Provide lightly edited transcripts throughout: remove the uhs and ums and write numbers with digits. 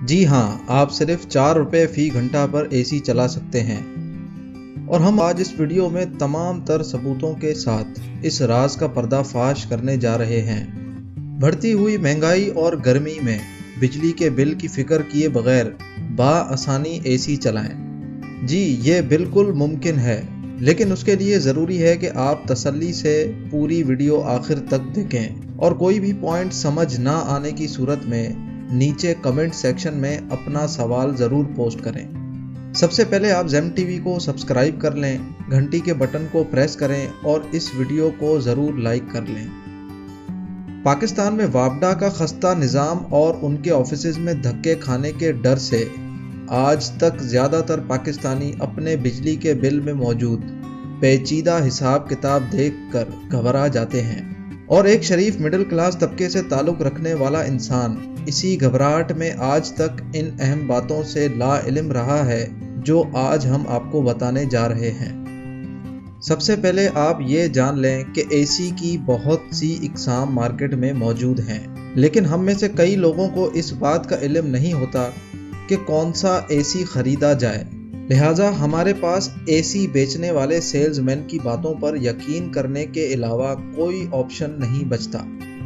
جی ہاں، آپ صرف 4 روپے فی گھنٹہ پر اے سی چلا سکتے ہیں۔ اور ہم آج اس ویڈیو میں تمام تر ثبوتوں کے ساتھ اس راز کا پردہ فاش کرنے جا رہے ہیں۔ بڑھتی ہوئی مہنگائی اور گرمی میں بجلی کے بل کی فکر کیے بغیر بآسانی اے سی چلائیں۔ جی یہ بالکل ممکن ہے، لیکن اس کے لیے ضروری ہے کہ آپ تسلی سے پوری ویڈیو آخر تک دیکھیں اور کوئی بھی پوائنٹ سمجھ نہ آنے کی صورت میں نیچے کمنٹ سیکشن میں اپنا سوال ضرور پوسٹ کریں۔ سب سے پہلے آپ زیم ٹی وی کو سبسکرائب کر لیں، گھنٹی کے بٹن کو پریس کریں اور اس ویڈیو کو ضرور لائک کر لیں۔ پاکستان میں وابڈا کا خستہ نظام اور ان کے آفیسز میں دھکے کھانے کے ڈر سے آج تک زیادہ تر پاکستانی اپنے بجلی کے بل میں موجود پیچیدہ حساب کتاب دیکھ کر گھبرا جاتے ہیں، اور ایک شریف مڈل کلاس طبقے سے تعلق رکھنے والا انسان اسی گھبراہٹ میں آج تک ان اہم باتوں سے لا علم رہا ہے جو آج ہم آپ کو بتانے جا رہے ہیں۔ سب سے پہلے آپ یہ جان لیں کہ اے سی کی بہت سی اقسام مارکیٹ میں موجود ہیں، لیکن ہم میں سے کئی لوگوں کو اس بات کا علم نہیں ہوتا کہ کون سا اے سی خریدا جائے، لہٰذا ہمارے پاس اے سی بیچنے والے سیلز مین کی باتوں پر یقین کرنے کے علاوہ کوئی آپشن نہیں بچتا،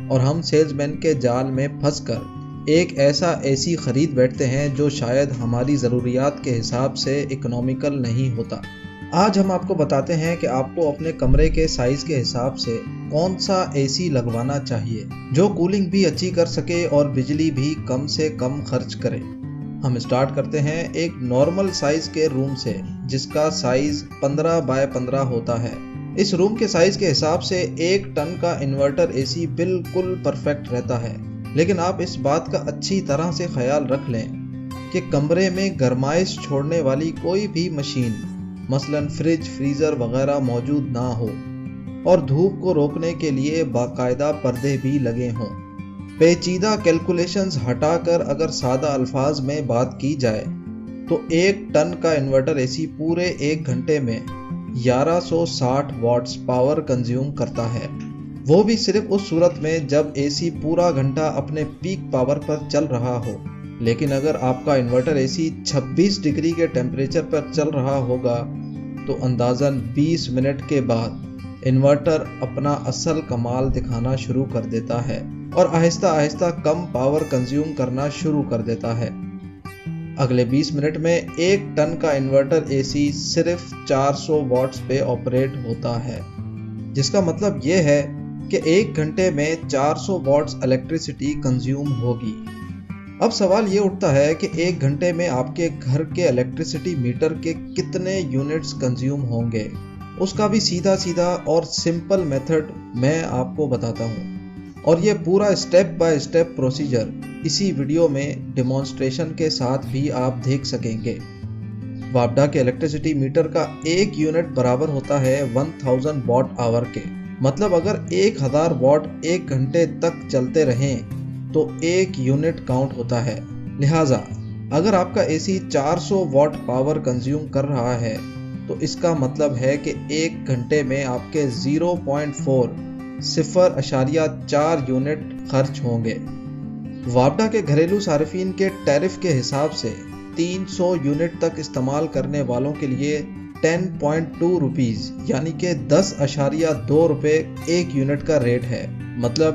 اور ہم سیلز مین کے جال میں پھنس کر ایک ایسا اے سی خرید بیٹھتے ہیں جو شاید ہماری ضروریات کے حساب سے اکنامیکل نہیں ہوتا۔ آج ہم آپ کو بتاتے ہیں کہ آپ کو اپنے کمرے کے سائز کے حساب سے کون سا اے سی لگوانا چاہیے جو کولنگ بھی اچھی کر سکے اور بجلی بھی کم سے کم خرچ کرے۔ ہم اسٹارٹ کرتے ہیں ایک نارمل سائز کے روم سے جس کا سائز 15 بائی 15 ہوتا ہے۔ اس روم کے سائز کے حساب سے 1 ٹن کا انورٹر اے سی بالکل پرفیکٹ رہتا ہے، لیکن آپ اس بات کا اچھی طرح سے خیال رکھ لیں کہ کمرے میں گرمائش چھوڑنے والی کوئی بھی مشین مثلاً فریج، فریزر وغیرہ موجود نہ ہو، اور دھوپ کو روکنے کے لیے باقاعدہ پردے بھی لگے ہوں۔ پیچیدہ کیلکولیشنز ہٹا کر اگر سادہ الفاظ میں بات کی جائے تو 1 ٹن کا انورٹر اے سی پورے 1 گھنٹے میں 1160 واٹس پاور کنزیوم کرتا ہے، وہ بھی صرف اس صورت میں جب اے سی پورا گھنٹہ اپنے پیک پاور پر چل رہا ہو۔ لیکن اگر آپ کا انورٹر اے سی 26 ڈگری کے ٹیمپریچر پر چل رہا ہوگا تو اندازاً 20 منٹ کے بعد انورٹر اپنا اصل کمال دکھانا شروع کر دیتا ہے اور آہستہ آہستہ کم پاور کنزیوم کرنا شروع کر دیتا ہے۔ اگلے 20 منٹ میں 1 ٹن کا انورٹر اے سی صرف 400 واٹس پہ آپریٹ ہوتا ہے، جس کا مطلب یہ ہے کہ 1 گھنٹے میں 400 واٹس الیکٹریسٹی کنزیوم ہوگی۔ اب سوال یہ اٹھتا ہے کہ 1 گھنٹے میں آپ کے گھر کے الیکٹریسٹی میٹر کے کتنے یونٹس کنزیوم ہوں گے، اس کا بھی سیدھا اور سمپل میتھڈ میں آپ کو بتاتا ہوں، اور یہ پورا اسٹیپ بائی اسٹیپ پروسیجر اسی ویڈیو میں ڈیمانسٹریشن کے ساتھ بھی آپ دیکھ سکیں گے۔ وابڈا کے الیکٹریسٹی میٹر کا 1 یونٹ برابر ہوتا ہے 1000 واٹ آور کے، مطلب اگر 1000 واٹ 1 گھنٹے تک چلتے رہیں تو 1 یونٹ کاؤنٹ ہوتا ہے۔ لہٰذا اگر آپ کا اے سی 400 واٹ پاور کنزیوم کر رہا ہے تو اس کا مطلب ہے کہ 1 گھنٹے میں آپ کے 0.4 یونٹ خرچ ہوں گے۔ وابڈا کے گھریلو صارفین کے ٹیرف کے حساب سے 300 یونٹ تک استعمال کرنے والوں کے لیے 10.2 روپیز یعنی کہ 10.2 روپے 1 یونٹ کا ریٹ ہے، مطلب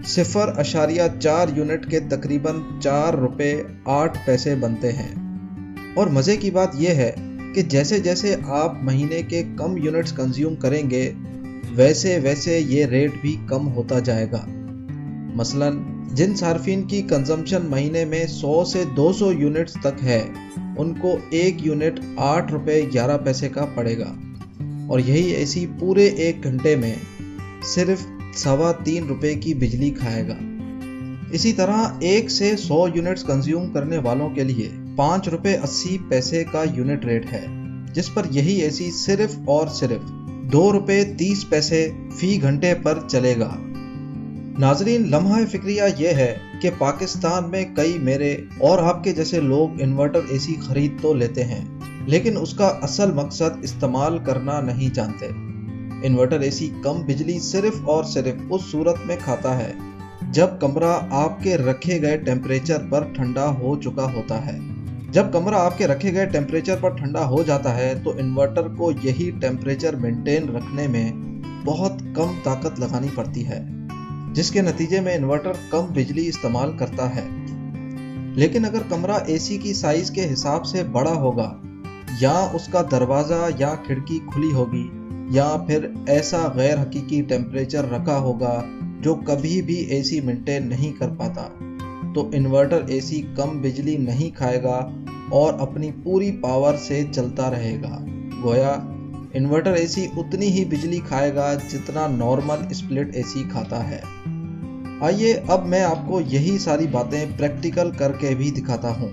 0.4 یونٹ کے تقریباً 4 روپے 8 پیسے بنتے ہیں۔ اور مزے کی بات یہ ہے کہ جیسے جیسے آپ مہینے کے کم یونٹس کنزیوم کریں گے ویسے یہ ریٹ بھی کم ہوتا جائے گا۔ مثلاً جن صارفین کی کنزمپشن مہینے میں 100 سے 200 یونٹس تک ہے ان کو 1 یونٹ 8 روپے 11 پیسے کا پڑے گا، اور یہی اے سی پورے 1 گھنٹے میں صرف 3.25 روپے کی بجلی کھائے گا۔ اسی طرح 1 سے 100 یونٹس کنزیوم کرنے والوں کے لیے 5 روپے 80 پیسے کا یونٹ ریٹ ہے، جس پر یہی اے سی صرف اور صرف 2 روپے 30 پیسے فی گھنٹے پر چلے گا۔ ناظرین، لمحہ فکریہ یہ ہے کہ پاکستان میں کئی میرے اور آپ کے جیسے لوگ انورٹر اے سی خرید تو لیتے ہیں، لیکن اس کا اصل مقصد استعمال کرنا نہیں جانتے۔ انورٹر اے سی کم بجلی صرف اور صرف اس صورت میں کھاتا ہے जब कमरा आपके रखे गए टेम्परेचर पर ठंडा हो चुका होता है। जब कमरा आपके रखे गए टेम्परेचर पर ठंडा हो जाता है तो इन्वर्टर को यही टेम्परेचर मेंटेन रखने में बहुत कम ताकत लगानी पड़ती है, जिसके नतीजे में इन्वर्टर कम बिजली इस्तेमाल करता है। लेकिन अगर कमरा एसी की साइज के हिसाब से बड़ा होगा, या उसका दरवाज़ा या खिड़की खुली होगी, या फिर ऐसा गैर हकीकी टेम्परेचर रखा होगा जो कभी भी एसी मेंटेन नहीं कर पाता, तो इन्वर्टर एसी कम बिजली नहीं खाएगा और अपनी पूरी पावर से चलता रहेगा। गोया इन्वर्टर एसी उतनी ही बिजली खाएगा जितना नॉर्मल स्प्लिट एसी खाता है। आइए अब मैं आपको यही सारी बातें प्रैक्टिकल करके भी दिखाता हूँ।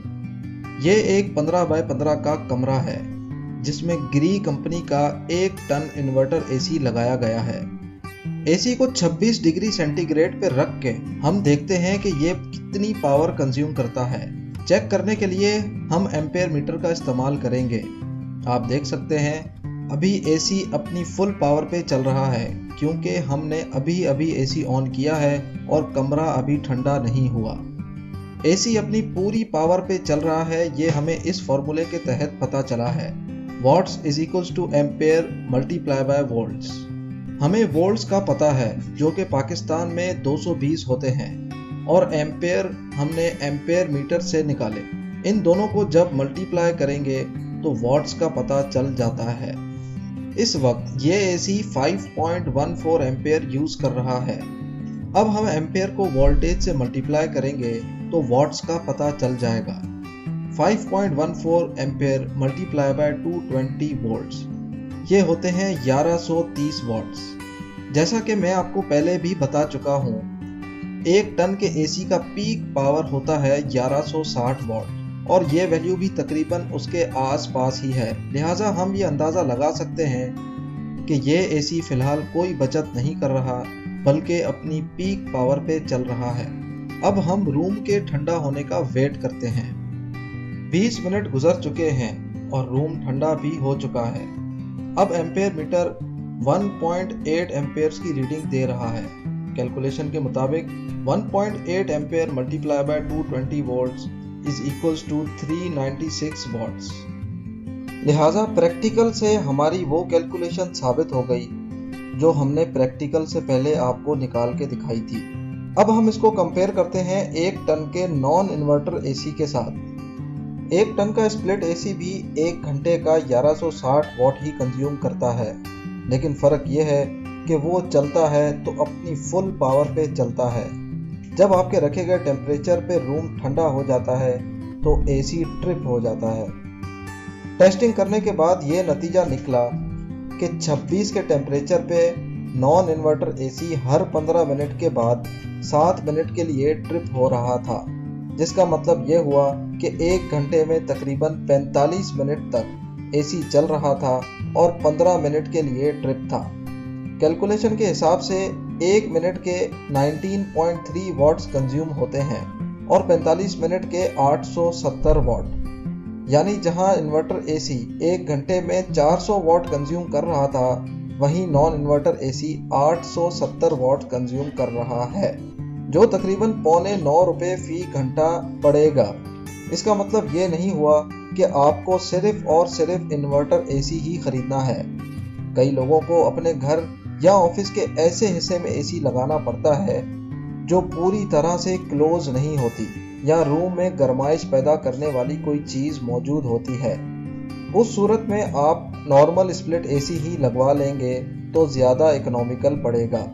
ये एक 15 बाय 15 का कमरा है जिसमें ग्री कंपनी का 1 टन इन्वर्टर एसी लगाया गया है। एसी को 26 डिग्री सेंटीग्रेड पे रख के हम देखते हैं कि ये कितनी पावर कंज्यूम करता है। चेक करने के लिए हम एम्पेयर मीटर का इस्तेमाल करेंगे। आप देख सकते हैं अभी एसी अपनी फुल पावर पे चल रहा है, क्योंकि हमने अभी एसी ऑन किया है और कमरा अभी ठंडा नहीं हुआ। एसी अपनी पूरी पावर पे चल रहा है, ये हमें इस फॉर्मूले के तहत पता चला है। Watts is equals to ampere multiply by volts. हमें वोल्ट्स का पता है जो कि पाकिस्तान में 220 होते हैं, और एम्पेयर हमने एम्पेयर मीटर से निकाले। इन दोनों को जब मल्टीप्लाई करेंगे तो वॉट्स का पता चल जाता है। इस वक्त ये एसी 5.14 एम्पेयर यूज कर रहा है। अब हम एम्पेयर को वोल्टेज से मल्टीप्लाई करेंगे तो वॉट्स का पता चल जाएगा। 5.14 एम्पेयर मल्टीप्लाई बाय 220 वोल्ट्स, ये होते हैं 1130 वॉट्स। जैसा कि मैं आपको पहले भी बता चुका हूँ, 1 टन के एसी का पीक पावर होता है 1160 वॉट, और ये वैल्यू भी तकरीबन उसके आसपास ही है। लिहाजा हम ये अंदाज़ा लगा सकते हैं कि ये एसी फ़िलहाल कोई बचत नहीं कर रहा, बल्कि अपनी पीक पावर पे चल रहा है। अब हम रूम के ठंडा होने का वेट करते हैं। 20 मिनट गुजर चुके हैं और रूम ठंडा भी हो चुका है। अब एम्पेयर मीटर 1.8 एम्पेयर्स की रीडिंग दे रहा है। कैलकुलेशन के मुताबिक 1.8 ampere multiply by 220 volts is equals to 396 watts. लिहाजा प्रैक्टिकल से हमारी वो कैलकुलेशन साबित हो गई जो हमने प्रैक्टिकल से पहले आपको निकाल के दिखाई थी। अब हम इसको कंपेयर करते हैं 1 टन के नॉन इन्वर्टर एसी के साथ। 1 टन का स्प्लिट एसी भी 1 घंटे का 1160 वॉट ही कंज्यूम करता है, लेकिन फ़र्क ये है कि वो चलता है तो अपनी फुल पावर पे चलता है। जब आपके रखे गए टेम्परेचर पे रूम ठंडा हो जाता है तो एसी ट्रिप हो जाता है। टेस्टिंग करने के बाद ये नतीजा निकला कि 26 के टेम्परेचर पे नॉन इन्वर्टर एसी हर 15 मिनट के बाद 7 मिनट के लिए ट्रिप हो रहा था, जिसका मतलब ये हुआ कि 1 घंटे में तकरीबन 45 मिनट तक एसी चल रहा था और 15 मिनट के लिए ट्रिप था। कैलकुलेशन के हिसाब से 1 मिनट के 19.3 वॉट्स कंज्यूम होते हैं और 45 मिनट के 870 वॉट, यानी जहां इन्वर्टर एसी 1 घंटे में 400 वॉट कंज्यूम कर रहा था, वहीं non inverter AC 870 what consume कर रहा है, जो तकरीबन ₹9.25 फी घंटा पड़ेगा। इसका मतलब ये नहीं हुआ कि आपको सिर्फ और सिर्फ इन्वर्टर एसी ही खरीदना है। कई लोगों को अपने घर या ऑफिस के ऐसे हिस्से में एसी लगाना पड़ता है जो पूरी तरह से क्लोज नहीं होती, या रूम में गर्माइश पैदा करने वाली कोई चीज़ मौजूद होती है। उस सूरत में आप नॉर्मल स्प्लिट एसी ही लगवा लेंगे तो ज़्यादा इकोनॉमिकल पड़ेगा।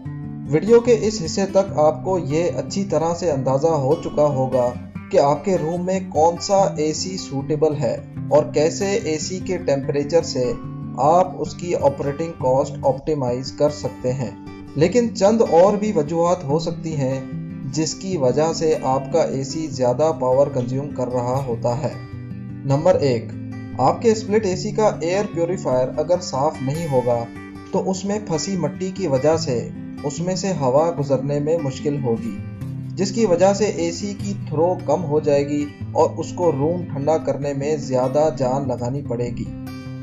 वीडियो के इस हिस्से तक आपको ये अच्छी तरह से अंदाज़ा हो चुका होगा कि आपके रूम में कौन सा एसी सूटेबल है और कैसे एसी के टेम्परेचर से आप उसकी ऑपरेटिंग कॉस्ट ऑप्टिमाइज कर सकते हैं। लेकिन चंद और भी वजूहात हो सकती हैं जिसकी वजह से आपका एसी ज़्यादा पावर कंज्यूम कर रहा होता है। नंबर 1, आपके स्प्लिट एसी का एयर प्योरीफायर अगर साफ नहीं होगा तो उसमें फंसी मिट्टी की वजह से उसमें से हवा गुजरने में मुश्किल होगी, जिसकी वजह से एसी की थ्रो कम हो जाएगी और उसको रूम ठंडा करने में ज़्यादा जान लगानी पड़ेगी,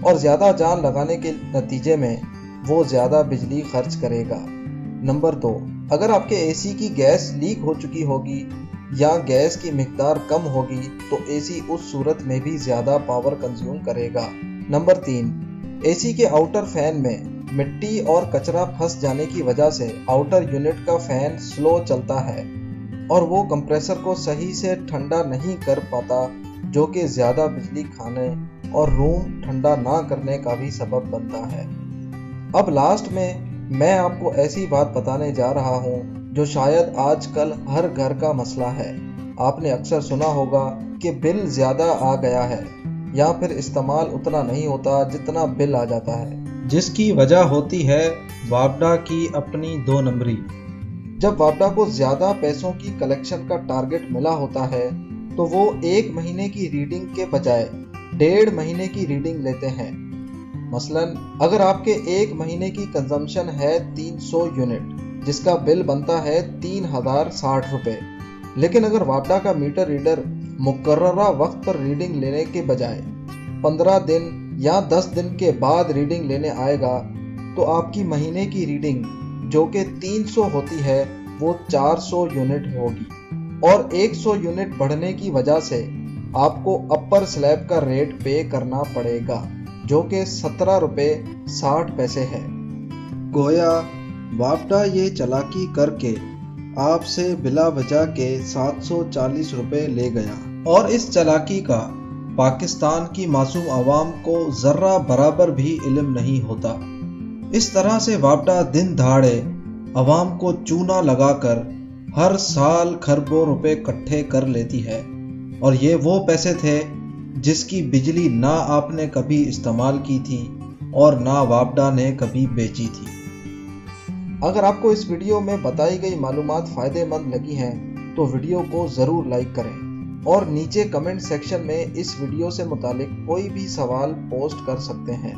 और ज़्यादा जान लगाने के नतीजे में वो ज़्यादा बिजली खर्च करेगा। नंबर 2, अगर आपके एसी की गैस लीक हो चुकी होगी या गैस की मिकदार कम होगी तो एसी उस सूरत में भी ज़्यादा पावर कंज्यूम करेगा। नंबर 3, एसी के आउटर फैन में मिट्टी और कचरा फंस जाने की वजह से आउटर यूनिट का फैन स्लो चलता है और वो कंप्रेसर को सही से ठंडा नहीं कर पाता, जो कि ज़्यादा बिजली खाने और रूम ठंडा ना करने का भी सबब बनता है। अब लास्ट में मैं आपको ऐसी बात बताने जा रहा हूँ जो शायद आजकल हर घर का मसला है। आपने अक्सर सुना होगा कि बिल ज़्यादा आ गया है या फिर इस्तेमाल उतना नहीं होता जितना बिल आ जाता है, जिसकी वजह होती है वापडा की अपनी 2 नंबरी। जब वापडा को ज़्यादा पैसों की कलेक्शन का टारगेट मिला होता है तो वो 1 महीने की रीडिंग के बजाय 1.5 महीने की रीडिंग लेते हैं। मसलन अगर आपके 1 महीने की कंजम्पशन है 300 यूनिट जिसका बिल बनता है 3060 रुपये, लेकिन अगर वापडा का मीटर रीडर मुकर्ररा वक्त पर रीडिंग लेने के बजाय 15 दिन या 10 दिन के बाद रीडिंग लेने आएगा तो आपकी महीने की रीडिंग जो कि 300 होती है वो 400 यूनिट होगी और 100 यूनिट बढ़ने की वजह से आपको अपर स्लैब का रेट पे करना पड़ेगा जो कि 17 रुपये 60 पैसे है। गोया वापडा ये चालाकी करके आपसे बिला वजह के 740 रुपये ले गया और इस चालाकी का पाकिस्तान की मासूम आवाम को जर्रा बराबर भी इल्म नहीं होता। इस तरह से वापडा दिन दहाड़े आवाम को चूना लगाकर हर साल खरबों रुपए इकट्ठे कर लेती है और ये वो पैसे थे जिसकी बिजली ना आपने कभी इस्तेमाल की थी और ना वापडा ने कभी बेची थी। अगर आपको इस वीडियो में बताई गई मालूमात फ़ायदेमंद लगी हैं तो वीडियो को ज़रूर लाइक करें और नीचे कमेंट सेक्शन में इस वीडियो से मुतालिक कोई भी सवाल पोस्ट कर सकते हैं।